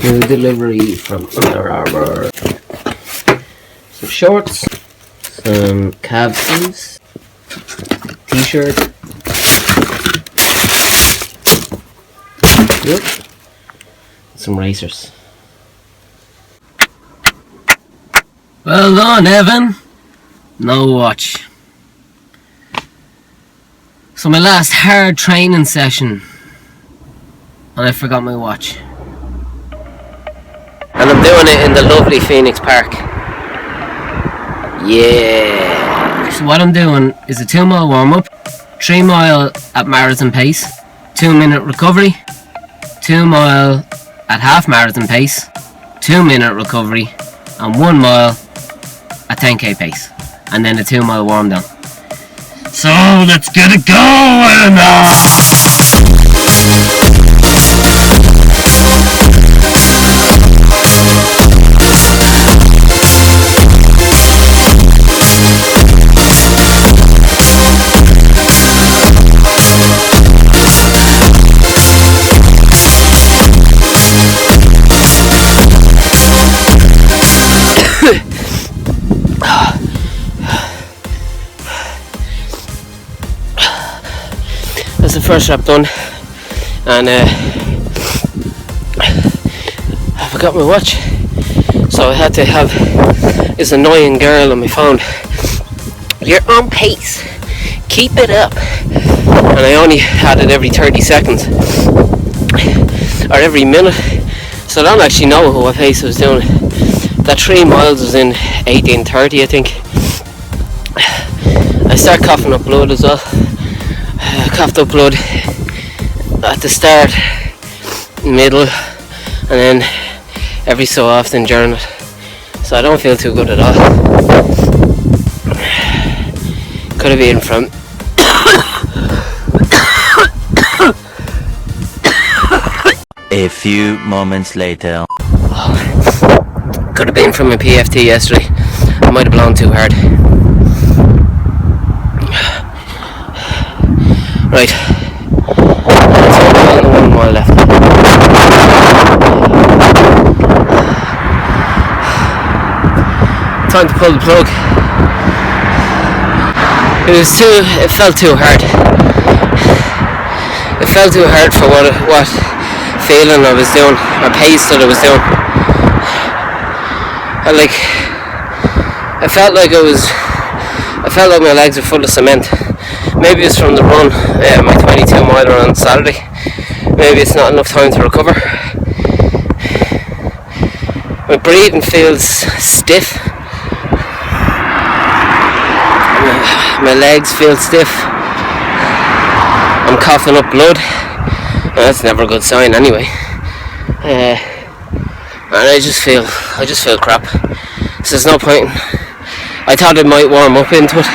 New delivery from Under Armour. Some shorts, some calf sleeves, t-shirt. Yep. Some racers. Well done, Evan. No watch. So my last hard training session, and I forgot my watch. And I'm doing it in the lovely Phoenix Park. Yeah. So what I'm doing is a 2-mile warm-up, 3 mile at marathon pace, 2-minute recovery, 2 mile at half marathon pace, 2-minute recovery, and 1 mile at 10k pace, and then a 2-mile warm down. So let's get it going! That's the first rep done, and I forgot my watch, so I had to have this annoying girl on my phone. You're on pace, keep it up, and I only had it every 30 seconds or every minute, so I don't actually know what pace I was doing. That 3 miles was in 18:30, I think. I start coughing up blood as well. Coughed up blood at the start, middle, and then every so often during it. So I don't feel too good at all. Could have been from a few moments later. Could have been from a PFT yesterday. I might have blown too hard. Right, only 1 mile left. Time to pull the plug. It felt too hard. It felt too hard for what feeling I was doing, or pace that I was doing. I felt like my legs were full of cement. Maybe it's from the run, my 22 miler on Saturday. Maybe it's not enough time to recover. My breathing feels stiff. My legs feel stiff. I'm coughing up blood. That's never a good sign anyway. And I just feel crap. So there's no point. I thought I might warm up into it,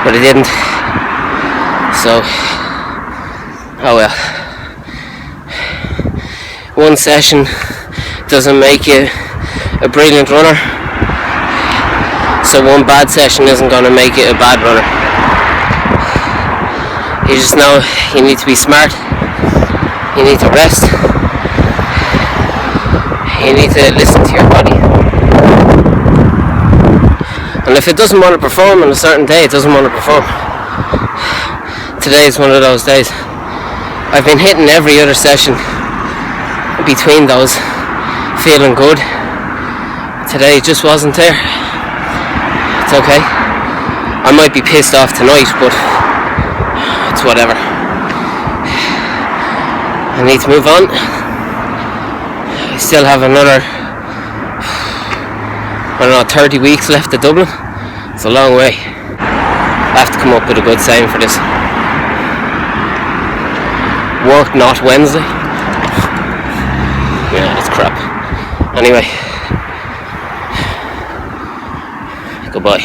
but I didn't. So, oh well. One session doesn't make you a brilliant runner, so one bad session isn't going to make you a bad runner. You just know you need to be smart, you need to rest, you need to listen to your body. And if it doesn't want to perform on a certain day, it doesn't want to perform. Today is one of those days. I've been hitting every other session between those, feeling good. Today just wasn't there. It's okay. I might be pissed off tonight, but it's whatever. I need to move on. I still have another, 30 weeks left at Dublin. It's a long way. I have to come up with a good saying for this. Work not Wednesday. Yeah, that's crap. Anyway, goodbye.